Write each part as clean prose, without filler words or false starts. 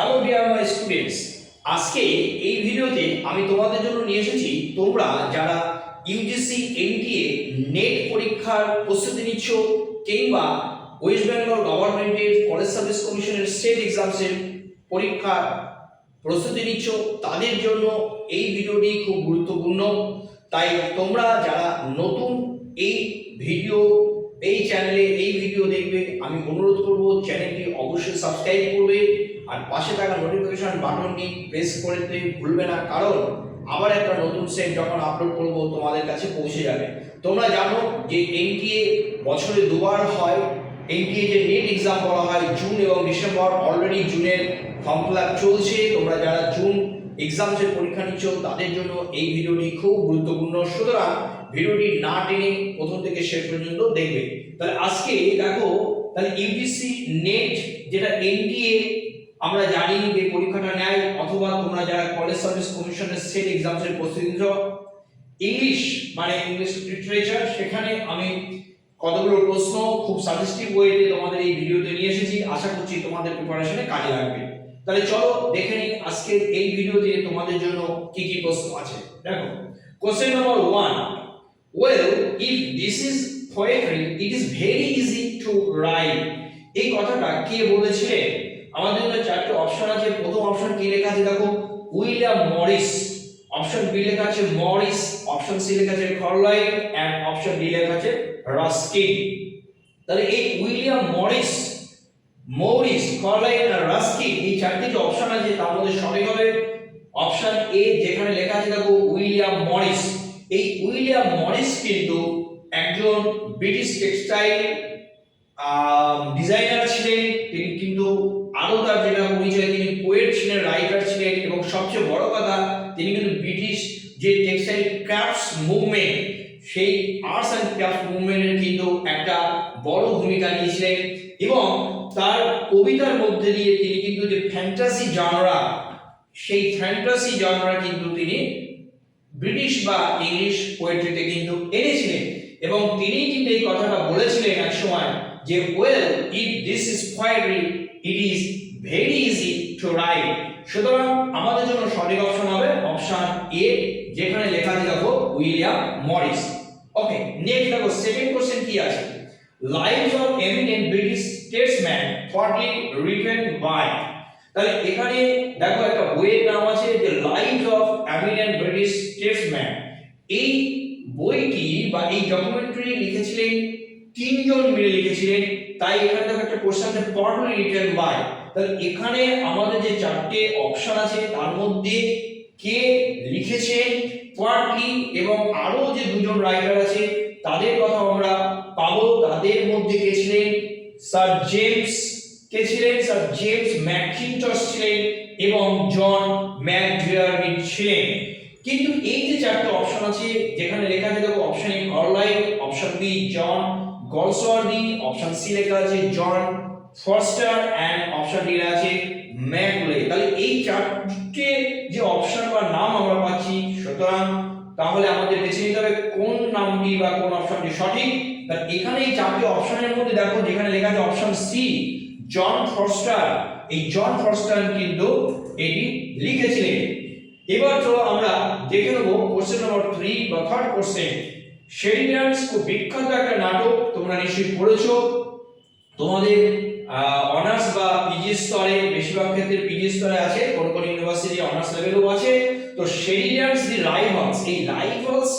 Hello dear my students, আজকে এই ভিডিওতে আমি তোমাদের জন্য নিয়ে এসেছি তোমরা যারা ইউজিসি এনটিএ নেট পরীক্ষার প্রস্তুতি নিচ্ছ কিংবা ওয়েস্ট বেঙ্গল গভর্নমেন্টের কলেজ সার্ভিস কমিশনের স্টেট এক্সামসের পরীক্ষার প্রস্তুতি নিচ্ছ তাদের জন্য এই ভিডিওটি খুব গুরুত্বপূর্ণ। তাই তোমরা যারা নতুন এই চ্যানেলে এই ভিডিও দেখবে, আমি অনুরোধ করব চ্যানেলটি অবশ্যই সাবস্ক্রাইব করবে আর পাশে থাকা নোটিফিকেশন বাটনটি প্রেস করতে ভুলবে না, কারণ আবার একটা নতুন সেট যখন আপলোড করব তোমাদের কাছে পৌঁছে যাবে। তোমরা জানো যে এনটিএ বছরে দুবার হয়। এনটিএ যে নেট এক্সাম বলা হয় জুন এবং ডিসেম্বর, অলরেডি জুনের ফর্ম ফিল আপ চলছে। তোমরা যারা জুন এক্সামসের পরীক্ষা নিচ্ছ তাদের জন্য এই ভিডিওটি খুব গুরুত্বপূর্ণ, সুতরাং ভিডিওটি না টেনে প্রথম থেকে শেষ পর্যন্ত দেখবে। তাহলে আজকে দেখো, তাহলে ইউজিসি নেট যেটা এনটিএ আমরা জানি যে পরীক্ষাটা নেয়, অথবা তোমরা যারা কলেজ সার্ভিস কমিশনের স্টেট এক্সামসের প্রস্তুতি নিচ্ছ ইংলিশ মানে ইংলিশ লিটারেচার, সেখানে আমি কতগুলো প্রশ্ন খুব সাজেস্টিভ ওয়েতে তোমাদের এই ভিডিওতে নিয়ে এসেছি। আশা করছি তোমাদের প্রিপারেশনে কাজে লাগবে। তাহলে চলো দেখে নিই আজকের এই ভিডিওতে তোমাদের জন্য কি কি প্রশ্ন আছে। দেখো, question number 1, well if this is poetry it is very easy to write। এই কথাটা কে বলেছিলেন? আমাদের জন্য চারটি অপশন আছে। প্রথম অপশন কি লেখা আছে দেখো, উইলিয়াম মরিস। অপশন বি লেখা আছে মরিস, অপশন সি লেখা আছে কার্লাইল এন্ড অপশন ডি লেখা আছে রাস্কিন। তাহলে এই উইলিয়াম মরিস, কার্লাইল আর রাস্কিন, এই চারটি যে অপশন আছে তার মধ্যে সঠিক হবে অপশন এ, যেখানে লেখা আছে দেখো উইলিয়াম মরিস। এই উইলিয়াম মরিস কিন্তু একজন ব্রিটিশ টেক্সটাইল ডিজাইনার ছিলেন। তিনি কিন্তু আরো তার যেটা পরিচয়, তিনি পোয়েট ছিলেন, রাইটার ছিলেন, এবং সবচেয়ে বড় কথা তিনি কিন্তু ব্রিটিশ যে টেক্সটাইল ক্রাফটস মুভমেন্ট, সেই আর্টস অ্যান্ড ক্রাফট মুভমেন্টের কিন্তু একটা বড় ভূমিকা নিয়েছিলেন। এবং তার কবিতার মধ্যে দিয়ে তিনি কিন্তু যে ফ্যান্টাসি জনরা, সেই ফ্যান্টাসি জনরা কিন্তু তিনি ব্রিটিশ বা ইংলিশ পোয়েট্রিতে কিন্তু এনেছিলেন। এবং তিনি কিন্তু এই কথাটা বলেছিলেন এক সময় যে well if this is poetry it is very easy to write। সুতরাং আমাদের জন্য সঠিক অপশন হবে অপশন এ, যেখানে লেখা আছে দেখো উইলিয়াম মরিস। ওকে, নেক্সট দেখো সেকেন্ড কোশ্চেন কি আছে, lives of eminent British statesman partly written by। তাহলে এখানে দেখো একটা বইয়ের নাম আছে যে lives of eminent British statesman. এই বইটি বা এই ডকুমেন্টারি লিখেছিলেন তিনজন মিলে লিখেছিলেন। তাই এখানে দেখো একটা কোশ্চেন আছে partly written by। তাহলে এখানে আমাদের যে চারটে অপশন আছে তার মধ্যে কে লিখেছেন partly, এবং আরো যে দুজন রাইটার আছে তাদের কথা আমরা পাবো। তাদের মধ্যে কে ছিলেন? স্যার জেমস ম্যাকিন্টশ ছিলেন এবং জন ম্যাকডিয়ারমিট ছিলেন। কিন্তু এই যে চারটি অপশন আছে যেখানে লেখা আছে দেখো option A Carlyle, option B John Galsworthy, option C লেখা আছে John Foster and option D লেখা আছে ম্যাকলে। তাহলে এই চারটি যে অপশন বা নাম আমরা পাচ্ছি, সুতরাং তাহলে আমাদের বেছে নিতে হবে কোন নামটি বা কোন অপশনটি সঠিক। তাহলে এখানে এই চারটি অপশনের মধ্যে দেখো যেখানে লেখা আছে অপশন সি জন ফস্টার, এই জন ফস্টার কিন্তু এটি লিখেছিলেন। এবার তো আমরা দেখে নেব কোশ্চেন নাম্বার 3 বা থার্ড কোশ্চেন। শেরিডানস খুব বিখ্যাত একটা নাটক, তোমরা নিশ্চয়ই পড়েছো তোমাদের অনার্স বা পিজি স্তরে, বেশিরভাগ ক্ষেত্রে পিজি স্তরে আছে, কোন কোন ইউনিভার্সিটি অনার্স লেভেলও আছে। তো শেরিডানস দি রাইভালস, এই রাইভালস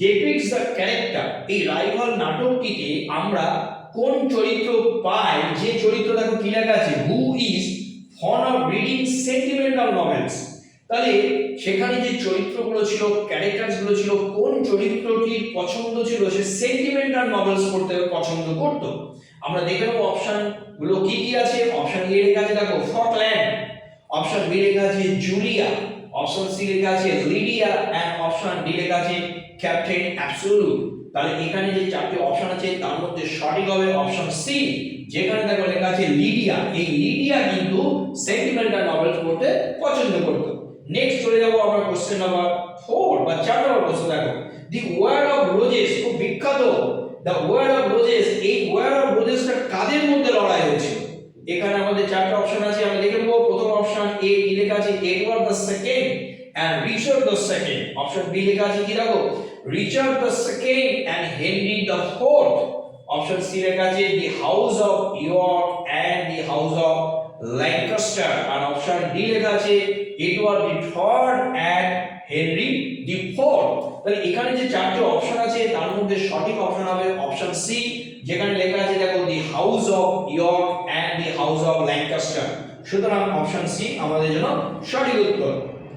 ডিপিক্টস দ্য ক্যারেক্টার। এই রাইভাল নাটকটিতে আমরা কোন চরিত্র পাই? যে চরিত্র দেখো কি লেখা আছে who is fond of reading sentimental novels. তাহলে সেখানে যে চরিত্রগুলো ছিল, ক্যারেক্টারস গুলো ছিল, কোন চরিত্রটির পছন্দ ছিল সে সেন্টিমেন্টাল নভেলস পড়তে পছন্দ করত। আমরা দেখে নেব অপশন গুলো কি কি আছে। অপশন এ লেখা আছে দেখো ফকল্যান্ড, অপশন বি লেখা আছে জুলিয়া, অপশন সি লেখা আছে লিডিয়া এন্ড অপশন ডি লেখা আছে ক্যাপ্টেন অ্যাবসোলুট। তাহলে এখানে যে চারটি অপশন আছে তার মধ্যে সঠিক হবে অপশন সি, যেখানে দেখো লেখা আছে লিডিয়া। এই লিডিয়া কিন্তু সেন্টিমেন্টাল নভেলস পড়তে পছন্দ করত। নেক্সট চলে যাব আমরা কোশ্চেন নাম্বার 4 বা 4 নম্বর প্রশ্ন। দেখো দি ওয়ার অফ রোজেস খুব বিখ্যাত। দ্য ওয়ার অফ রোজেস, এই ওয়ার অফ রোজেসটা কাদের মধ্যে লড়াই হয়েছিল? এখানে আমাদের চারটা অপশন আছে, আমি লিখে দেবো। প্রথম অপশন এ কি লেখা আছে, Edward the second and Richard the second. Option B লেখা আছে কি দেখো, Richard the second and Henry the fourth. Option C লেখা আছে the house of York and the house of Lancaster. আর অপশন ডি লেখা আছে Edward the third and Henry the fourth. তাহলে এখানে যে চারটি অপশন আছে তার মধ্যে সঠিক অপশন হবে অপশন সি, যেখানে লেখা আছে দেখো the house of York and the house of Lancaster. সুতরাং অপশন সি আমাদের জন্য সঠিক উত্তর।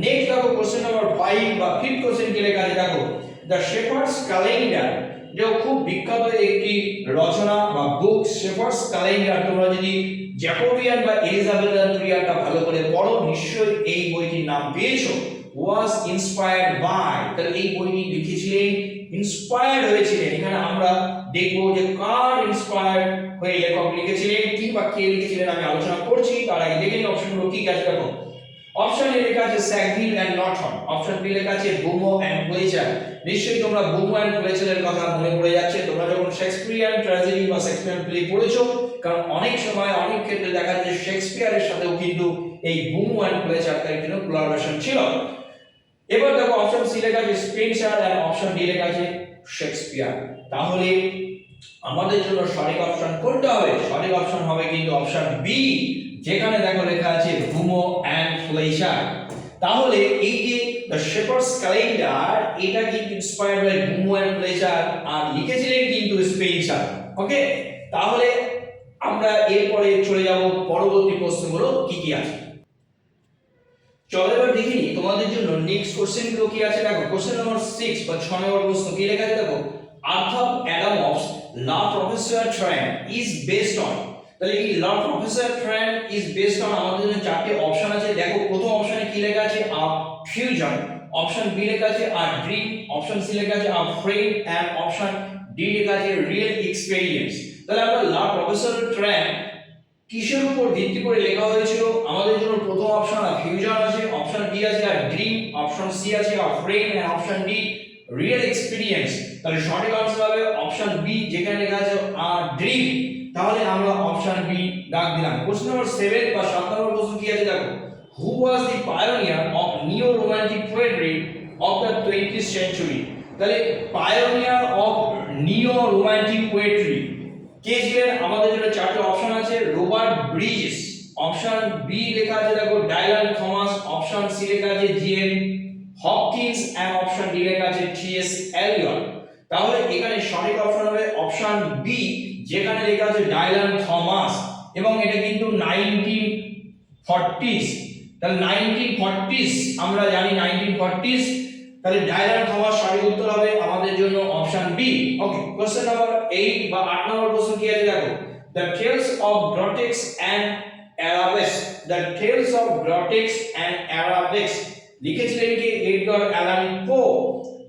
নেক্সট দেখো কোশ্চেন নাম্বার 5 বা 5th কোশ্চেন কি লেখা আছে দেখো, দ্য শেফার্ডস ক্যালেন্ডার, যে খুব বিখ্যাত একটি রচনা বা বুক শেফার্ডস ক্যালেন্ডার। তোমরা যদি জ্যাকোবিয়ান বা এলিজাবেথান পিরিয়ডটা ভালো করে পড়ো নিশ্চয়ই এই বইটির নাম পেয়েছো। was inspired by, তাহলে এই বইটি লিখেছিলেন, ইন্সপায়ার্ড হয়েছিলেন। এখানে আমরা দেখবো যে কার ইন্সপায়ার্ড হয়ে লেখক লিখেছিলেন, কি বা কে লিখেছিলেন আমি আলোচনা করছি। তার আগে দেখে নিই অপশনগুলো কি আছে দেখো। অপশন এ লেখা আছে স্যাকভিল এন্ড নর্টন। অপশন বি লেখা আছে বুমো এন্ড ফ্লেচার। নিশ্চয়ই তোমরা বুমো এন্ড ফ্লেচারের কথা মনে পড়ে যাচ্ছে তোমরা যখন শেক্সপিয়ার ট্র্যাজেডি বা শেক্সপিয়ার প্লে পড়েছো, কারণ অনেক সময় অনেক ক্ষেত্রে দেখা যায় শেক্সপিয়ারের সাথেও কিন্তু এই বুমো এন্ড ফ্লেচার তার কিন্তু কোলাবোরেশন ছিল। এবার দেখো অপশন সি লেখা আছে স্পেন্সার এন্ড অপশন ডি লেখা আছে শেক্সপিয়ার। তাহলে আমাদের জন্য সঠিক অপশন কোনটা হবে? সঠিক অপশন হবে কিন্তু অপশন বি, যেখানে দেখো লেখা আছে বুমো এন্ড ফ্লেচার। তাহলে এই যে দ্য শেফার্ডস ক্যালেন্ডার এটা কিন্তু ইন্সপায়ার্ড বাই বুমো এন্ড ফ্লেচার আর লিখেছিলেন কিন্তু স্পেন্সার। ওকে, তাহলে আমরা এরপরে চলে যাব পরবর্তী প্রশ্নগুলো কি কি আছে। চলো এবার দেখে নিই তোমাদের জন্য নেক্সট কোশ্চেন গুলো কি আছে দেখো। কোশ্চেন নাম্বার 6 বা 6 নম্বর প্রশ্ন কি লেখা আছে দেখো, আর্থার অ্যাডামস লা professor train is based on. তাহলে এই লা professor train is based on আমাদের জন্য চারটি অপশন আছে দেখো। প্রথম অপশনে কি লেখা আছে আ ফিউশন, অপশন বি লেখা আছে আ ড্রিম, অপশন সি লেখা আছে a friend and option D লেখা আছে রিয়েল এক্সপেরিয়েন্স। তাহলে আমরা লা প্রফেসর ট্রেন কিসের উপর ভিত্তি করে লেখা হয়েছিল? আমাদের জন্য প্রথম অপশন আ ফিউশন আছে, অপশন বি আছে আ ড্রিম, অপশন সি আছে a friend and option D real experience. তাহলে সঠিক আনসার হবে অপশন বি, যেখানে লেখা আছে আ ড্রিম। তাহলে আমরা অপশন বি দাগ দিলাম। কোশ্চেন নাম্বার 7 বা 7 নম্বর প্রশ্ন কি আছে দেখো, হু ওয়াজ দি পায়োনিয়ার অফ নিও romantic poetry of the 20th century. তাহলে পায়োনিয়ার অফ নিও রোমান্টিক পোয়েট্রি কে ছিলেন? আমাদের জন্য চারটি অপশন আছে, রবার্ট ব্রিজেস, অপশন বি লেখা আছে দেখো ডাইলান থমাস, অপশন সি লেখা আছে GM Hopkins and option D লেখা আছে টিএস এলিয়ট। তাহলে এখানে সঠিক অপশন হবে অপশন বি, যেখানে লেখা আছে ডাইলান থমাস, এবং এটা কিন্তু 1940s। তাহলে 1940s আমরা জানি 1940s, তাহলে ডাইলান থমাস সঠিক উত্তর হবে আমাদের জন্য option B. Okay, question number 8 বা 8 নম্বর প্রশ্ন কি আছে দেখো, the tales of grotesque and arabesque. The tales of grotesque and arabesque লিখেছিলেন কি এডগার অ্যালান পো।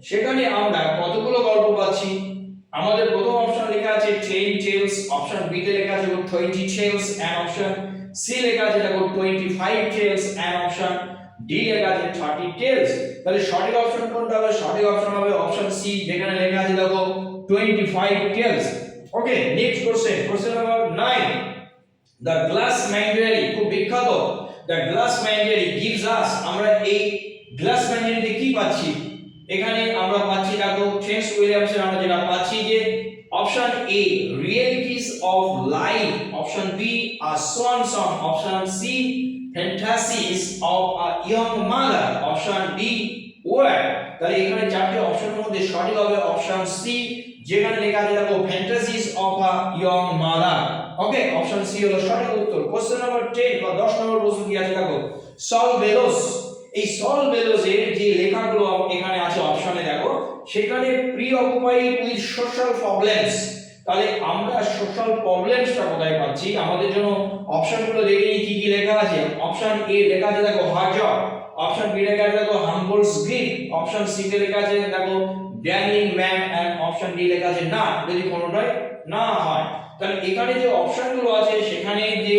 সেখানে আমরা কতগুলো গল্প পাচ্ছি? আমাদের প্রথম অপশন লেখা আছে 10 টেলস, অপশন বি তে লেখা আছে 20 টেলস এন্ড অপশন সি লেখা আছে দেখো 25 টেলস এন্ড অপশন ডি লেখা আছে 30 টেলস। তাহলে সঠিক অপশন কোনটা হবে? সঠিক অপশন হবে অপশন সি, যেখানে লেখা আছে দেখো 25 tales. Okay, next question, question number 9, the glass menagerie, খুব বিখ্যাত the glass menagerie gives us. আমরা এই গ্লাস ম্যান্ডারিতে কি পাচ্ছি? এখানে আমরা পাচ্ছি দেখো টেন্স উইলিয়ামসের আমরা যেটা পাচ্ছি যে option A realities of life, option B a swan song, option C fantasies of a young mother, option D word. তাহলে এখানে চারটি অপশনের মধ্যে সঠিক হবে অপশন সি, যেখানে লেখা আছে দেখো fantasies of a young mother. Okay, option C হলো সঠিক উত্তর। কোশ্চেন নাম্বার 10 বা 10 নম্বর প্রশ্ন কি আছে দেখো, সল বেলোস। এই সল বেলোসের যে লেখাগুলো এখানে আছে অপশনে দেখো, সেখানে pre occupied with social problems. তাহলে আমরা সোশ্যাল প্রবলেমসটা কোথায় পাচ্ছি? আমাদের জন্য অপশনগুলো দেখে নিই কি কি লেখা আছে। অপশন এ লেখা আছে দেখো হাজার, অপশন বি লেখা আছে দেখো হাম্বলস গ্রিফ, অপশন সি তে লেখা আছে দেখো dining man and option D লেখা আছে না, যদি কোনোটাই না হয়। তাহলে এখানে যে অপশনগুলো আছে সেখানে যে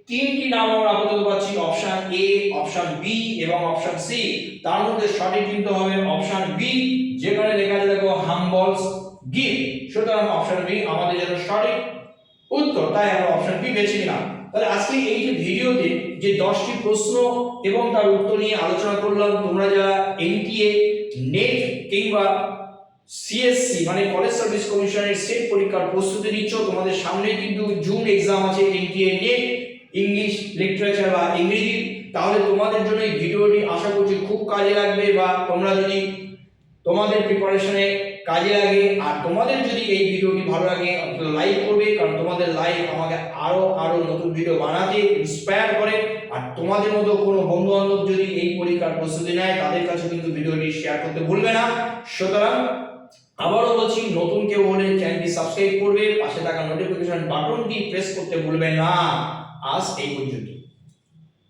তিনটি নাম আমরা আপাতত পাচ্ছি, অপশন এ, অপশন বি এবং অপশন সি। তার মধ্যে সঠিক কিন্তু হবে অপশন বি, যেখানে লেখা আছে দেখো হাম্বলস গিফট। সুতরাং অপশন বি আমাদের জন্য সঠিক উত্তর, তাই আমরা অপশন বি বেছে নিলাম। তাহলে আজকে এই যে ভিডিওতে যে 10টি প্রশ্ন এবং তার উত্তর নিয়ে আলোচনা করলাম, তোমরা যারা এনটিএ নেট কিংবা সিএসসি মানে কলেজ সার্ভিস কমিশনের সেট পরীক্ষার প্রস্তুতি নিচ্ছ, তোমাদের সামনে কিন্তু জুন এক্সাম আছে এনটিএ নেট ইংলিশ লিটারেচার বা ইংরেজি, তাহলে তোমাদের জন্য এই ভিডিওটি আশা করছি খুব কাজে লাগবে, বা তোমরা যদি তোমাদের প্রিপারেশনে কাজে লাগে, আর তোমাদের যদি এই ভিডিওটি ভালো লাগে লাইক করবে, কারণ তোমাদের লাইক আমাকে আরো নতুন ভিডিও বানাতে ইন্সপায়ার করে। আর তোমাদের মতো কোনো বন্ধু বান্ধব যদি এই পরীক্ষার প্রস্তুতি নেয় তাদের কাছে কিন্তু ভিডিওটি শেয়ার করতে ভুলবে না। সুতরাং আবারও বলছি, নতুন কেউ হলে চ্যানেলটি সাবস্ক্রাইব করবে, পাশে থাকা নোটিফিকেশন বাটনটি প্রেস করতে ভুলবে না। আজ এই পর্যন্ত।